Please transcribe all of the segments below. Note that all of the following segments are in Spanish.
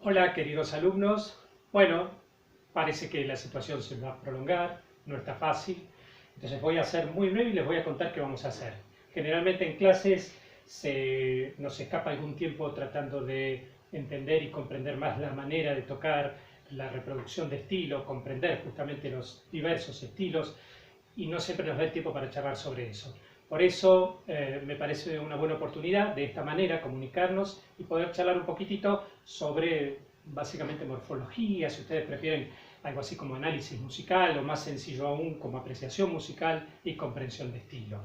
Hola, queridos alumnos. Bueno, parece que la situación se va a prolongar, no está fácil. Entonces voy a ser muy breve y les voy a contar qué vamos a hacer. Generalmente en clases nos escapa algún tiempo tratando de entender y comprender más la manera de tocar, la reproducción de estilo, comprender justamente los diversos estilos, y no siempre nos da el tiempo para charlar sobre eso. Por eso me parece una buena oportunidad de esta manera comunicarnos y poder charlar un poquitito sobre básicamente morfología, si ustedes prefieren algo así como análisis musical o más sencillo aún como apreciación musical y comprensión de estilo.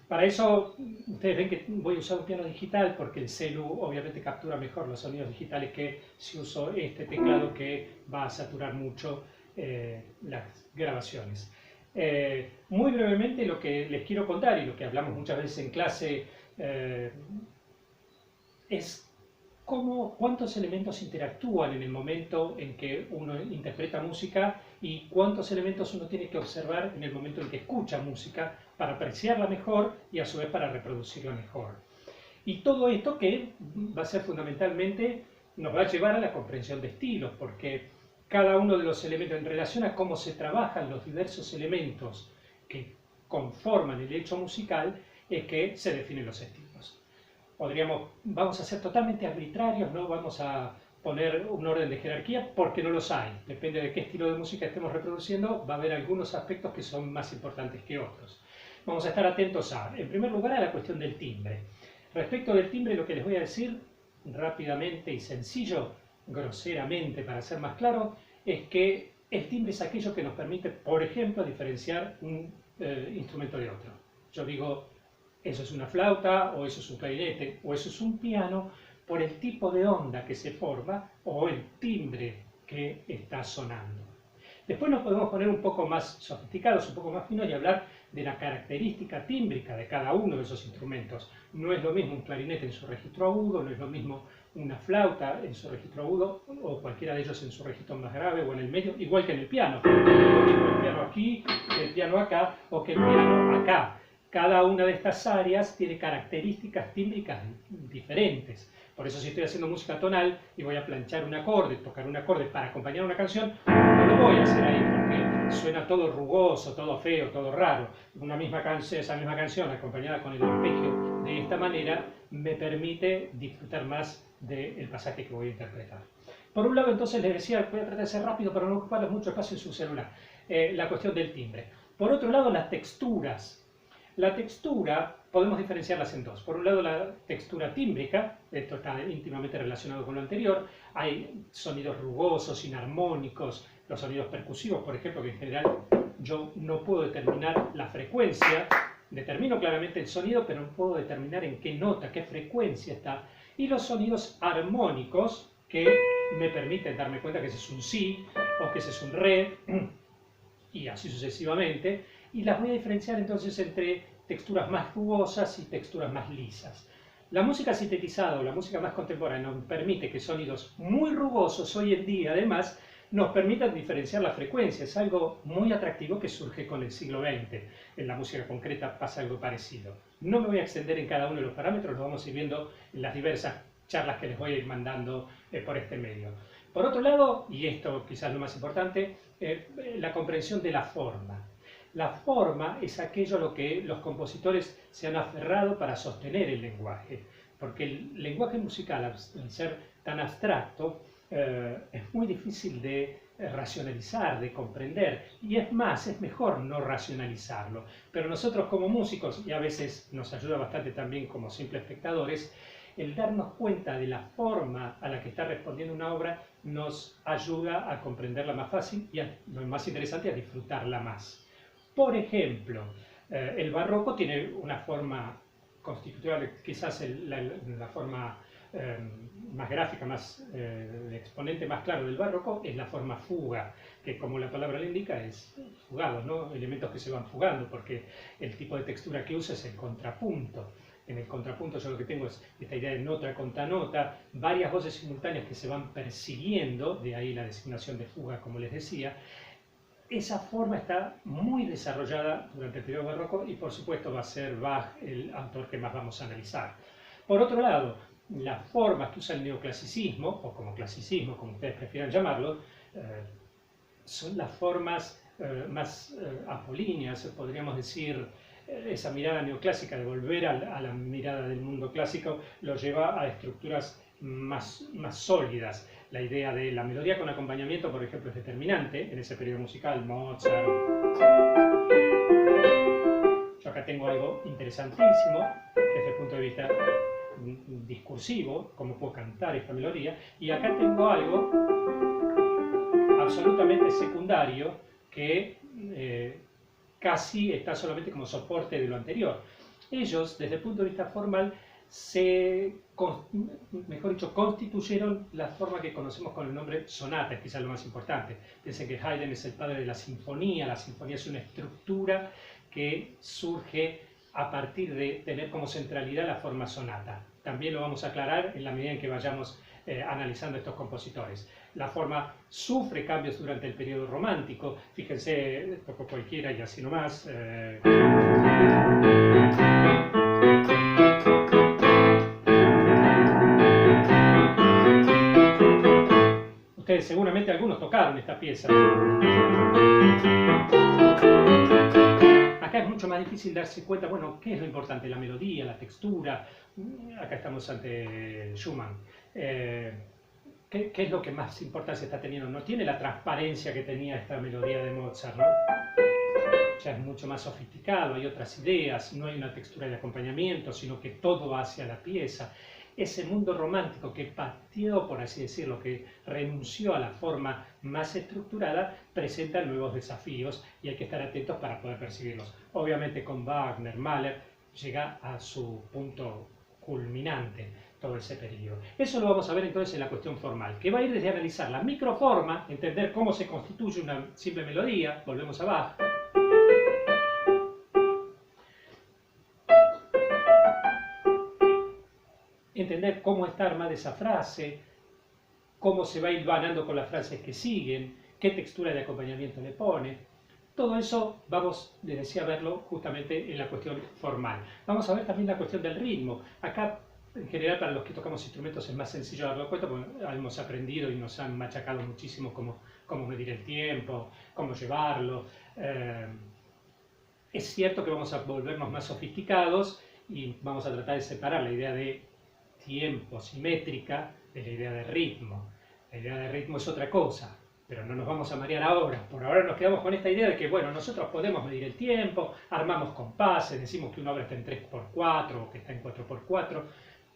Para eso ustedes ven que voy a usar un piano digital porque el celu obviamente captura mejor los sonidos digitales que si uso este teclado que va a saturar mucho las grabaciones. Muy brevemente lo que les quiero contar y lo que hablamos muchas veces en clase es cuántos elementos interactúan en el momento en que uno interpreta música y cuántos elementos uno tiene que observar en el momento en que escucha música para apreciarla mejor y a su vez para reproducirla mejor. Y todo esto que va a ser fundamentalmente, nos va a llevar a la comprensión de estilos, porque cada uno de los elementos en relación a cómo se trabajan los diversos elementos que conforman el hecho musical es que se definen los estilos. Vamos a ser totalmente arbitrarios, no vamos a poner un orden de jerarquía porque no los hay. Depende de qué estilo de música estemos reproduciendo, va a haber algunos aspectos que son más importantes que otros. Vamos a estar atentos en primer lugar, a la cuestión del timbre. Respecto del timbre, lo que les voy a decir rápidamente y sencillo, groseramente para ser más claro, es que el timbre es aquello que nos permite, por ejemplo, diferenciar un instrumento de otro. Yo digo, eso es una flauta, o eso es un clarinete, o eso es un piano, por el tipo de onda que se forma o el timbre que está sonando. Después nos podemos poner un poco más sofisticados, un poco más finos y hablar de la característica tímbrica de cada uno de esos instrumentos. No es lo mismo un clarinete en su registro agudo, no es lo mismo una flauta en su registro agudo o cualquiera de ellos en su registro más grave o en el medio, igual que en el piano. No es lo mismo el piano aquí, que el piano acá o que el piano acá. Cada una de estas áreas tiene características tímbricas diferentes. Por eso si estoy haciendo música tonal y voy a planchar un acorde, tocar un acorde para acompañar una canción, no lo voy a hacer ahí porque suena todo rugoso, todo feo, todo raro. Esa misma canción acompañada con el arpegio de esta manera me permite disfrutar más del pasaje que voy a interpretar. Por un lado, entonces les decía, voy a tratar de ser rápido para no ocuparles mucho espacio en su celular, la cuestión del timbre. Por otro lado, las texturas. La textura podemos diferenciarlas en dos. Por un lado, la textura tímbrica, esto está íntimamente relacionado con lo anterior. Hay sonidos rugosos, inarmónicos, los sonidos percusivos, por ejemplo, que en general yo no puedo determinar la frecuencia. Determino claramente el sonido, pero no puedo determinar en qué nota, qué frecuencia está. Y los sonidos armónicos, que me permiten darme cuenta que ese es un si o que ese es un re, y así sucesivamente. Y las voy a diferenciar entonces entre texturas más rugosas y texturas más lisas. La música sintetizada o la música más contemporánea nos permite que sonidos muy rugosos hoy en día, además, nos permitan diferenciar la frecuencia. Es algo muy atractivo que surge con el siglo XX. En la música concreta pasa algo parecido. No me voy a extender en cada uno de los parámetros, los vamos a ir viendo en las diversas charlas que les voy a ir mandando por este medio. Por otro lado, y esto quizás lo más importante, la comprensión de la forma. La forma es aquello a lo que los compositores se han aferrado para sostener el lenguaje, porque el lenguaje musical, al ser tan abstracto, es muy difícil de racionalizar, de comprender, y es más, es mejor no racionalizarlo. Pero nosotros como músicos, y a veces nos ayuda bastante también como simples espectadores, el darnos cuenta de la forma a la que está respondiendo una obra nos ayuda a comprenderla más fácil y, lo más interesante, a disfrutarla más. Por ejemplo, el barroco tiene una forma constitutiva, quizás la forma más gráfica, el exponente más claro del barroco es la forma fuga, que como la palabra le indica es fugado, ¿no? Elementos que se van fugando, porque el tipo de textura que usa es el contrapunto. En el contrapunto yo lo que tengo es esta idea de nota contra nota, varias voces simultáneas que se van persiguiendo, de ahí la designación de fuga, como les decía. Esa forma está muy desarrollada durante el periodo barroco y por supuesto va a ser Bach el autor que más vamos a analizar. Por otro lado, las formas que usa el neoclasicismo, o como clasicismo, como ustedes prefieran llamarlo, son las formas más apolíneas, podríamos decir. Esa mirada neoclásica de volver a la mirada del mundo clásico lo lleva a estructuras más sólidas. La idea de la melodía con acompañamiento, por ejemplo, es determinante en ese periodo musical. Mozart. Yo acá tengo algo interesantísimo desde el punto de vista discursivo, cómo puedo cantar esta melodía, y acá tengo algo absolutamente secundario que casi está solamente como soporte de lo anterior. Ellos, desde el punto de vista formal, mejor dicho, constituyeron la forma que conocemos con el nombre sonata, es quizás lo más importante. Piensen que Haydn es el padre de la sinfonía es una estructura que surge a partir de tener como centralidad la forma sonata. También lo vamos a aclarar en la medida en que vayamos analizando estos compositores. La forma sufre cambios durante el periodo romántico. Fíjense, toco cualquiera y así nomás. Ustedes seguramente algunos tocaron esta pieza. Acá es mucho más difícil darse cuenta, bueno, ¿qué es lo importante? La melodía, la textura. Acá estamos ante Schumann. ¿Qué es lo que más importancia está teniendo? No tiene la transparencia que tenía esta melodía de Mozart, ¿no? Ya es mucho más sofisticado, hay otras ideas, no hay una textura de acompañamiento, sino que todo va hacia la pieza. Ese mundo romántico que pateó, por así decirlo, que renunció a la forma más estructurada, presenta nuevos desafíos y hay que estar atentos para poder percibirlos. Obviamente con Wagner, Mahler, llega a su punto culminante todo ese periodo. Eso lo vamos a ver entonces en la cuestión formal, que va a ir desde analizar la microforma, entender cómo se constituye una simple melodía, volvemos a Bach, entender cómo está armada esa frase, cómo se va hilvanando con las frases que siguen, qué textura de acompañamiento le pone. Todo eso vamos, les decía, verlo justamente en la cuestión formal. Vamos a ver también la cuestión del ritmo. Acá, en general, para los que tocamos instrumentos es más sencillo darlo cuenta, porque hemos aprendido y nos han machacado muchísimo cómo medir el tiempo, cómo llevarlo. Es cierto que vamos a volvernos más sofisticados y vamos a tratar de separar la idea de tiempo, simétrica, de la idea de ritmo. La idea de ritmo es otra cosa, pero no nos vamos a marear ahora. Por ahora nos quedamos con esta idea de que, bueno, nosotros podemos medir el tiempo, armamos compases, decimos que una obra está en 3x4 o que está en 4x4,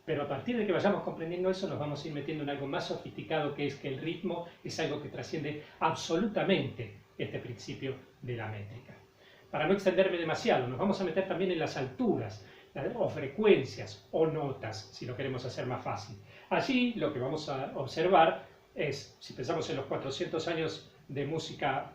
pero a partir de que vayamos comprendiendo eso nos vamos a ir metiendo en algo más sofisticado, que es que el ritmo es algo que trasciende absolutamente este principio de la métrica. Para no extenderme demasiado, nos vamos a meter también en las alturas, o frecuencias, o notas, si lo queremos hacer más fácil. Allí lo que vamos a observar es, si pensamos en los 400 años de música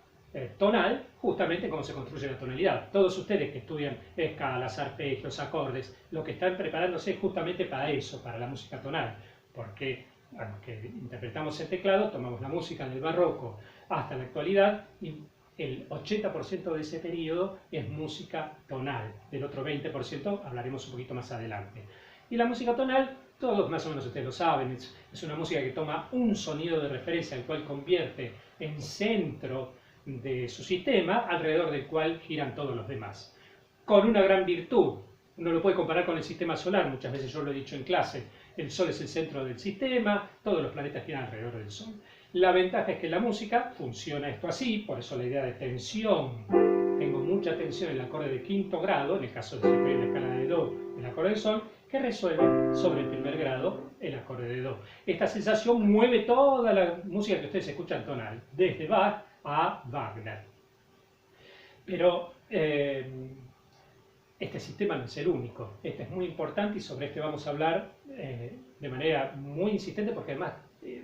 tonal, justamente cómo se construye la tonalidad. Todos ustedes que estudian escalas, arpegios, acordes, lo que están preparándose es justamente para eso, para la música tonal, porque a los que interpretamos el teclado, tomamos la música del barroco hasta la actualidad y el 80% de ese periodo es música tonal, del otro 20% hablaremos un poquito más adelante. Y la música tonal, todos más o menos ustedes lo saben, es una música que toma un sonido de referencia, el cual convierte en centro de su sistema, alrededor del cual giran todos los demás. Con una gran virtud, uno lo puede comparar con el sistema solar, muchas veces yo lo he dicho en clase, el Sol es el centro del sistema, todos los planetas giran alrededor del Sol. La ventaja es que en la música funciona esto así, por eso la idea de tensión. Tengo mucha tensión en el acorde de quinto grado, en el caso de si estoy en la escala de Do, el acorde de Sol, que resuelve sobre el primer grado el acorde de Do. Esta sensación mueve toda la música que ustedes escuchan tonal, desde Bach a Wagner. Pero este sistema no es el único, este es muy importante y sobre este vamos a hablar de manera muy insistente porque además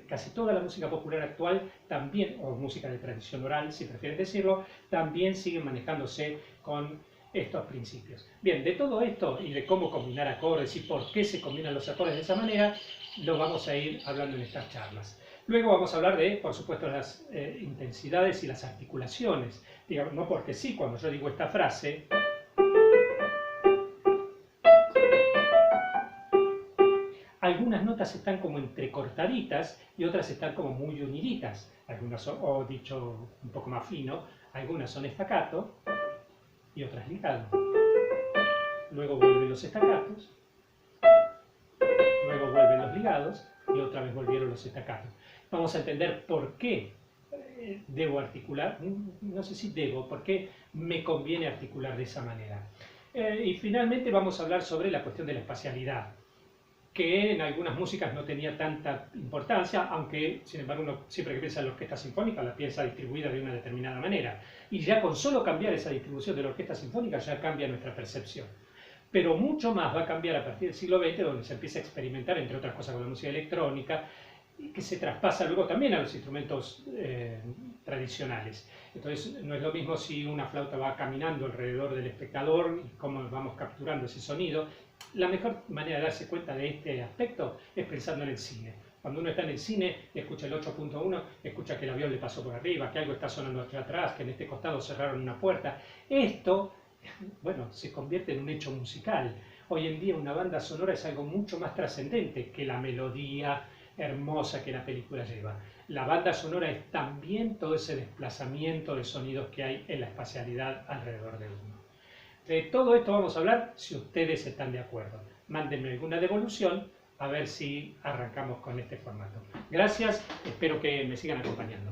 casi toda la música popular actual también, o música de tradición oral si prefieren decirlo, también sigue manejándose con estos principios. Bien, de todo esto y de cómo combinar acordes y por qué se combinan los acordes de esa manera, lo vamos a ir hablando en estas charlas. Luego vamos a hablar de, por supuesto, las intensidades y las articulaciones. Digamos, no porque sí, cuando yo digo esta frase, algunas notas están como entrecortaditas y otras están como muy uniditas. Algunas son, o dicho un poco más fino, algunas son staccato y otras ligado. Luego vuelven los staccatos, luego vuelven los ligados y otra vez volvieron los staccatos. Vamos a entender por qué debo articular, no sé si debo, por qué me conviene articular de esa manera. Y finalmente vamos a hablar sobre la cuestión de la espacialidad, que en algunas músicas no tenía tanta importancia, aunque sin embargo uno siempre que piensa en la orquesta sinfónica la piensa distribuida de una determinada manera. Y ya con solo cambiar esa distribución de la orquesta sinfónica ya cambia nuestra percepción. Pero mucho más va a cambiar a partir del siglo XX, donde se empieza a experimentar, entre otras cosas, con la música electrónica, que se traspasa luego también a los instrumentos tradicionales. Entonces no es lo mismo si una flauta va caminando alrededor del espectador y cómo vamos capturando ese sonido. La mejor manera de darse cuenta de este aspecto es pensando en el cine. Cuando uno está en el cine, escucha el 8.1, escucha que el avión le pasó por arriba, que algo está sonando hacia atrás, que en este costado cerraron una puerta. Esto, bueno, se convierte en un hecho musical. Hoy en día una banda sonora es algo mucho más trascendente que la melodía hermosa que la película lleva. La banda sonora es también todo ese desplazamiento de sonidos que hay en la espacialidad alrededor de uno. De todo esto vamos a hablar si ustedes están de acuerdo. Mándenme alguna devolución a ver si arrancamos con este formato. Gracias, espero que me sigan acompañando.